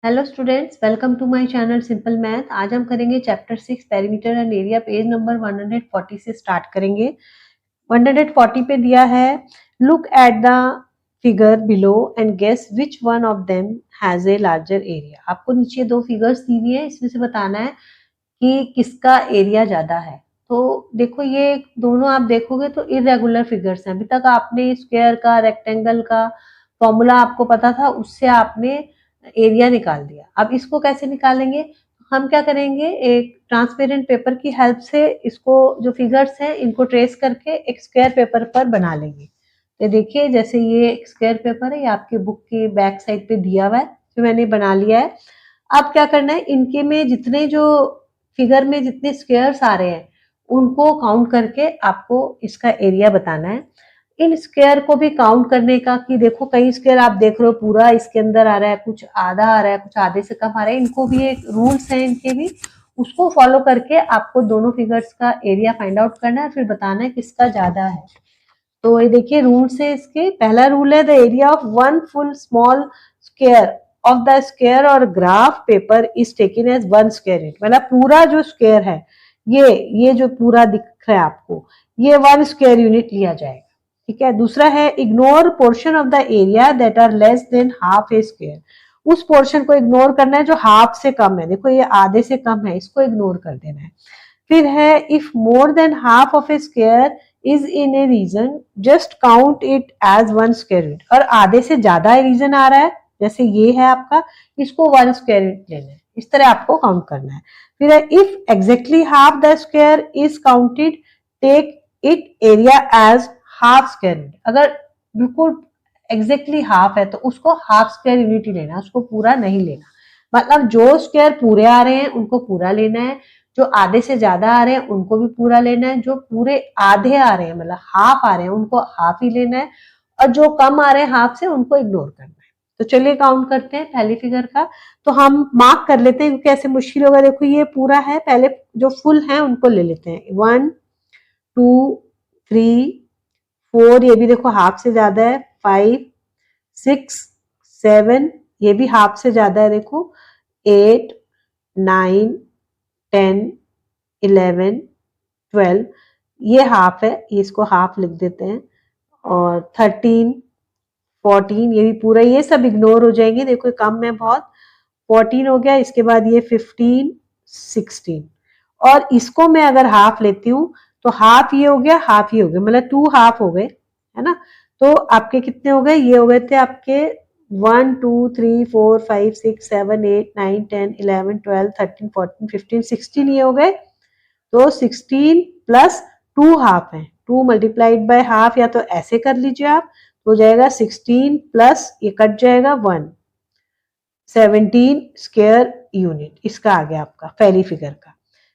Hello students, welcome to my channel simple math. आज हम करेंगे chapter 6 perimeter and area, page number 140 से start करेंगे। 140 पे दिया है, look at the figure below and guess which one of them has a larger area. आपको नीचे दो फिगर्स दी हुई है, इसमें से बताना है कि किसका एरिया ज्यादा है। तो देखो, ये दोनों आप देखोगे तो इरेगुलर फिगर्स हैं। अभी तक आपने स्क्वायर का, रेक्टेंगल का फॉर्मूला आपको पता था, उससे आपने एरिया निकाल दिया। अब इसको कैसे निकालेंगे? हम क्या करेंगे, एक ट्रांसपेरेंट पेपर की हेल्प से इसको, जो फिगर्स हैं इनको ट्रेस करके एक स्क्वायर पेपर पर बना लेंगे। तो देखिए, जैसे ये एक स्क्वायर पेपर है, ये आपके बुक के बैक साइड पे दिया हुआ है, तो मैंने बना लिया है। अब क्या करना है, इनके में जितने जो फिगर में जितने स्क्वायर्स आ रहे हैं उनको काउंट करके आपको इसका एरिया बताना है। इन स्क्वायर को भी काउंट करने का, कि देखो कई स्क्वायर आप देख रहे हो पूरा इसके अंदर आ रहा है, कुछ आधा आ रहा है, कुछ आधे से कम आ रहा है, इनको भी एक रूल्स है इनके भी, उसको फॉलो करके आपको दोनों फिगर्स का एरिया फाइंड आउट करना है, फिर बताना है किसका ज्यादा है। तो ये देखिए रूल्स है इसके। पहला रूल है, the area of one full small square of the square और graph paper is taken as one square unit. मतलब पूरा जो स्क्वायर है, ये जो पूरा दिख रहा है आपको, ये वन स्क्वायर यूनिट लिया जाएगा। ठीक है। दूसरा है, ignore portion of the area that are less than half a square. उस पोर्शन को इग्नोर करना है जो हाफ से कम है। देखो ये आधे से कम है, इसको इग्नोर कर देना है। फिर है, if more than half of a square is in a region just count it as one square unit. और आधे से ज्यादा रीजन आ रहा है, जैसे ये है आपका, इसको वन स्क्वायर यूनिट लेना है। इस तरह आपको काउंट करना है। फिर है, if exactly half the square is counted take it area as half square unit. अगर बिल्कुल एग्जैक्टली हाफ है तो उसको हाफ स्क्वायर यूनिट ही लेना, उसको पूरा नहीं लेना। मतलब जो स्क्वायर पूरे आ रहे हैं उनको पूरा लेना है, जो आधे से ज्यादा आ रहे हैं उनको भी पूरा लेना है, जो पूरे आधे आ रहे हैं मतलब हाफ आ रहे हैं उनको हाफ ही लेना है, और जो कम आ रहे हैं हाफ से उनको इग्नोर करना है। तो चलिए काउंट करते हैं पहली फिगर का। तो हम मार्क कर लेते हैं क्योंकि ऐसे मुश्किल होगा। देखो ये पूरा है, पहले जो फुल है उनको ले लेते हैं। 1 2 3 4, ये भी देखो हाफ से ज्यादा है। 5 6 7, ये भी हाफ से ज्यादा है देखो। 8 9 10 11 12, ये हाफ है, ये इसको हाफ लिख देते हैं। और 13 14, ये भी पूरा, ये सब इग्नोर हो जाएंगे, देखो कम है बहुत। 14 हो गया, इसके बाद ये 15 16, और इसको मैं अगर हाफ लेती हूँ तो हाफ ये हो गया, हाफ ये हो गया, मतलब 2 हाफ हो गए, है ना। तो आपके कितने हो गए? ये हो गए थे आपके 1 2 3 4 5 6 7 8 9 10 11 12 13 14 15 16, ये हो गए। तो 16 प्लस 2 हाफ है, 2 मल्टीप्लाइड बाय हाफ, या तो ऐसे कर लीजिए आप, हो जाएगा 16 प्लस ये कट जाएगा 1, 17 स्क्वायर यूनिट। इसका आ गया आपका पहली फिगर का,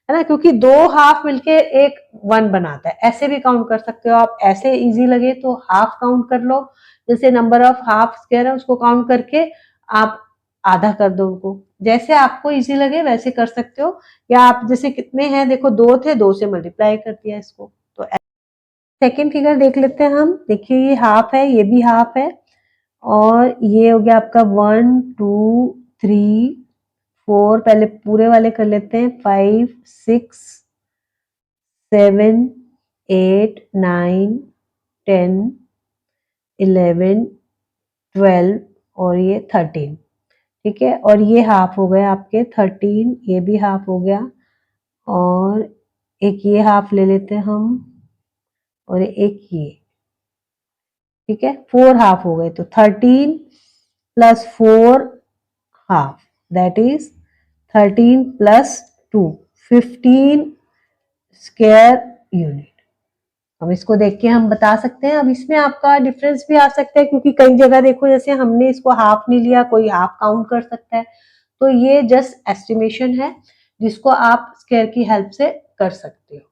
है ना, क्योंकि दो हाफ मिलके एक वन बनाता है। ऐसे भी काउंट कर सकते हो आप, ऐसे इजी लगे तो हाफ काउंट कर लो, जैसे नंबर ऑफ हाफ स्क्वायर है उसको काउंट करके आप आधा कर दो उनको। जैसे आपको इजी लगे वैसे कर सकते हो, या आप जैसे कितने हैं, देखो 2 थे, 2 से मल्टीप्लाई कर दिया इसको। तो सेकेंड फिगर देख लेते हैं हम। देखिए ये हाफ है, ये भी हाफ है, और ये हो गया आपका 1 2 3 4, पहले पूरे वाले कर लेते हैं। 5 6 7 8 9 10 11 12, और ये 13। ठीक है, और ये हाफ हो गए आपके 13, ये भी हाफ हो गया, और एक ये हाफ ले लेते हैं हम, और एक ये। ठीक है, 4 हाफ हो गए, तो 13 plus 4 half, that is 13 plus 2 15 square unit. अब इसको देख के हम बता सकते हैं। अब इसमें आपका डिफरेंस भी आ सकता है, क्योंकि कई जगह देखो जैसे हमने इसको हाफ नहीं लिया, कोई हाफ काउंट कर सकता है। तो ये जस्ट एस्टिमेशन है जिसको आप स्क्वायर की हेल्प से कर सकते हो।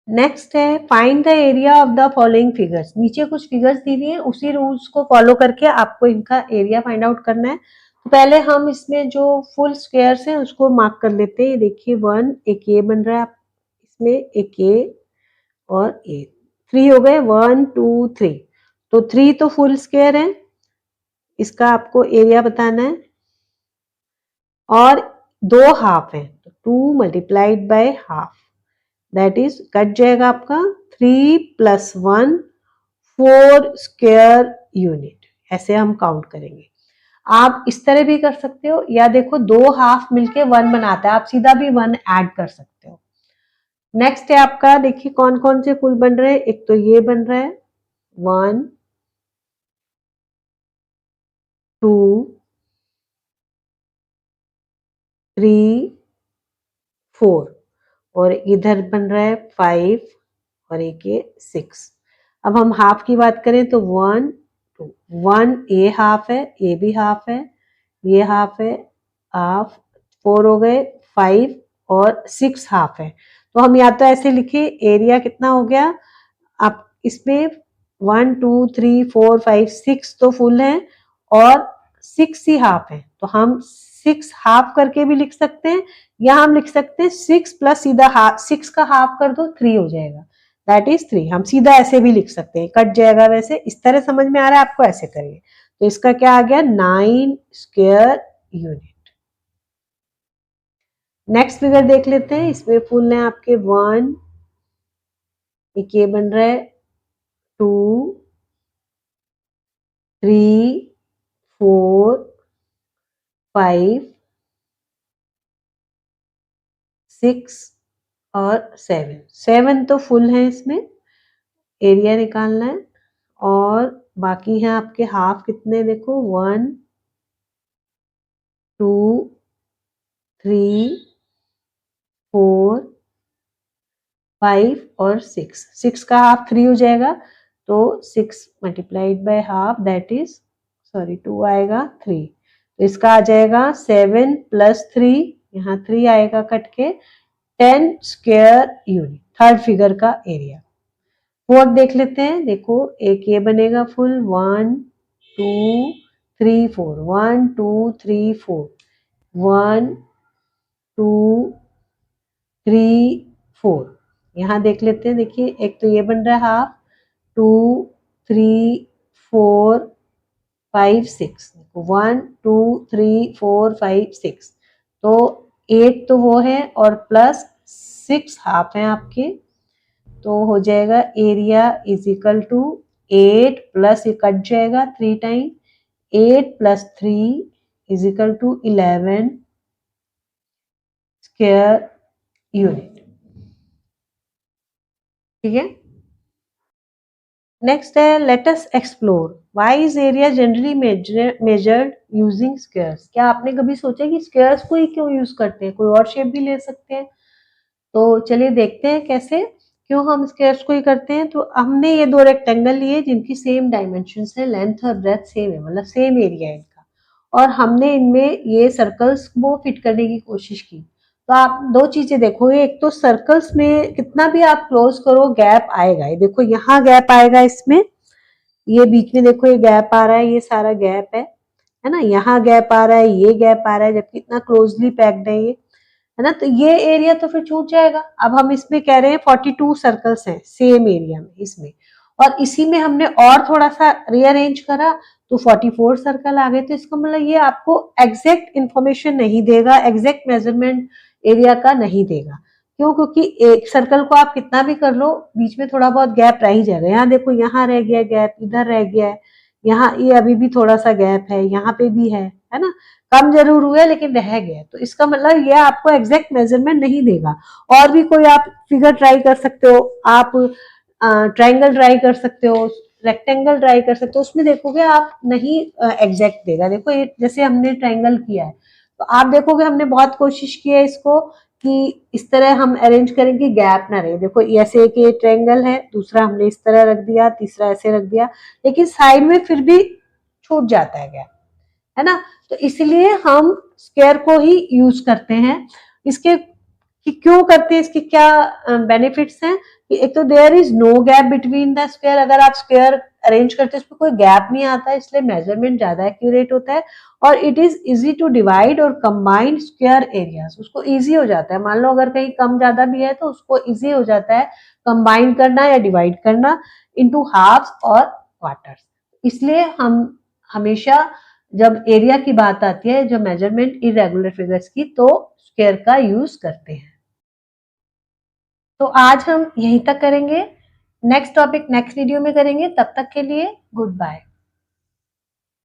नेक्स्ट है, find the area of the following figures. नीचे कुछ फिगर्स दी हुई है, उसी रूल्स को फॉलो करके आपको इनका एरिया फाइंड आउट करना है। तो पहले हम इसमें जो फुल स्क्वायर्स हैं उसको मार्क कर लेते हैं। देखिए 1, एक ये बन रहा है इसमें, एक ये, और ये 3 हो गए। 1 2 3, तो 3 तो फुल स्क्वायर है, इसका आपको एरिया बताना है। और 2 हाफ है तो 2 multiplied by half, that is cut जाएगा आपका 3 + 1 4 स्क्वायर यूनिट। ऐसे हम काउंट करेंगे। आप इस तरह भी कर सकते हो, या देखो 2 हाफ मिलके 1 बनाता है, आप सीधा भी 1 ऐड कर सकते हो। नेक्स्ट है आपका, देखिए कौन कौन से फुल बन रहे हैं। एक तो ये बन रहा है 1 2 3 4, और इधर बन रहा है 5 और एक ये 6। अब हम हाफ की बात करें तो 1 2 1 ये हाफ है, ये भी हाफ है, ये हाफ है, हाफ 4 हो गए, 5 और 6 हाफ है। तो हम या तो ऐसे लिखे, एरिया कितना हो गया आप इसमें 1 2 3 4 5 6 तो फुल है और 6 ही हाफ है, तो हम 6 हाफ करके भी लिख सकते हैं, या हम लिख सकते हैं 6 प्लस सीधा हाफ, 6 का हाफ कर दो 3 हो जाएगा, दैट इज 3। हम सीधा ऐसे भी लिख सकते हैं, कट जाएगा। वैसे इस तरह समझ में आ रहा है आपको, ऐसे करिए। तो इसका क्या आ गया 9 स्क्वायर यूनिट। नेक्स्ट फिगर देख लेते हैं, इसमें फुल है आपके 1, एक ये बन रहा है 2 3 4 5 6 और 7। 7 तो फुल है, इसमें एरिया निकालना है। और बाकी है आपके हाफ कितने, देखो 1 2 3 4 5 और 6। 6 का हाफ 3 हो जाएगा, तो 6 multiplied by half that is, sorry 2 आएगा 3, तो इसका आ जाएगा 7 + 3, यहाँ 3 आएगा कट के, 10 स्क्वायर यूनिट। थर्ड फिगर का एरिया। फोर्थ देख लेते हैं, देखो एक ये बनेगा फुल 1 2 3 4, 1 2 3 4, 1 2 3 4। यहाँ देख लेते हैं, देखिए एक तो ये बन रहा है हाफ, 2 3 4 5 6, 1 2 3 4 5 6, तो 8 तो वो है और प्लस 6 हाफ है आपके, तो हो जाएगा area is equal to 8 plus ये कट जाएगा 3 time, 8 + 3 is equal to 11 square unit. ठीक है। नेक्स्ट है let us explore why is area generally measured using squares. क्या आपने कभी सोचा कि स्क्वायर्स को ही क्यों यूज करते हैं, कोई और शेप भी ले सकते हैं। तो चलिए देखते हैं कैसे, क्यों हम स्क्वायर्स को ही करते हैं। तो हमने ये 2 रेक्टेंगल लिए जिनकी सेम डायमेंशन है, लेंथ और ब्रेथ सेम है, मतलब सेम एरिया है इनका, और हमने इनमें ये सर्कल्स को फिट करने की कोशिश की। तो आप 2 चीजें देखोगे, एक तो सर्कल्स में कितना भी आप क्लोज करो गैप आएगा, ये देखो यहाँ गैप आएगा, इसमें ये बीच में देखो ये गैप आ रहा है, ये सारा गैप है ना, यहाँ गैप आ रहा है, ये गैप आ रहा है, जबकि इतना क्लोजली पैक्ड है ये, है ना, तो ये एरिया तो फिर छूट जाएगा। अब हम इसमें कह रहे हैं 42 सर्कल्स हैं सेम एरिया में इसमें, और इसी में हमने और थोड़ा सा रीअरेंज करा तो 44 सर्कल आ गए। तो इसका मतलब ये आपको एग्जैक्ट इंफॉर्मेशन नहीं देगा, एग्जैक्ट मेजरमेंट एरिया का नहीं देगा। क्यों? क्योंकि एक सर्कल को आप कितना भी कर लो, बीच में थोड़ा बहुत गैप रह ही जाएगा। यहाँ देखो, यहाँ रह गया गैप, इधर रह गया है, यहाँ ये अभी भी थोड़ा सा गैप है, यहाँ पे भी है ना, कम जरूर हुआ है लेकिन रह गया। तो इसका मतलब ये आपको एग्जैक्ट मेजरमेंट नहीं देगा। और भी कोई आप फिगर ट्राई कर सकते हो, आप ट्राइंगल ट्राई कर सकते हो, रेक्टेंगल ट्राई कर सकते हो, उसमें देखोगे आप नहीं एग्जैक्ट देगा। देखो ये जैसे हमने ट्राइंगल किया है, तो आप देखोगे हमने बहुत कोशिश की है इसको कि इस तरह हम अरेंज करेंगे गैप ना रहे। देखो ऐसे एक ये ट्रायंगल है, दूसरा हमने इस तरह रख दिया, तीसरा ऐसे रख दिया, लेकिन साइड में फिर भी छूट जाता है गैप, है ना। तो इसलिए हम स्क्वायर को ही यूज करते हैं। इसके कि क्यों करते हैं, इसके क्या बेनिफिट्स हैं कि एक तो there is no gap between the square. अगर आप स्क्वायर अरेंज करते हैं उसमें कोई गैप नहीं आता है, इसलिए मेजरमेंट ज्यादा एक्यूरेट होता है। और it is easy to divide और कंबाइन स्क्वायर एरियाज, उसको इजी हो जाता है। मान लो अगर कहीं कम ज्यादा भी है तो उसको इजी हो जाता है कंबाइन करना या डिवाइड करना इनटू हाफ्स और क्वार्टर्स। इसलिए हम हमेशा जब एरिया की बात आती है, जो मेजरमेंट इरेगुलर फिगर्स की, तो स्क्वायर का यूज करते हैं। तो आज हम यहीं तक करेंगे, नेक्स्ट टॉपिक नेक्स्ट वीडियो में करेंगे। तब तक के लिए गुड बाय।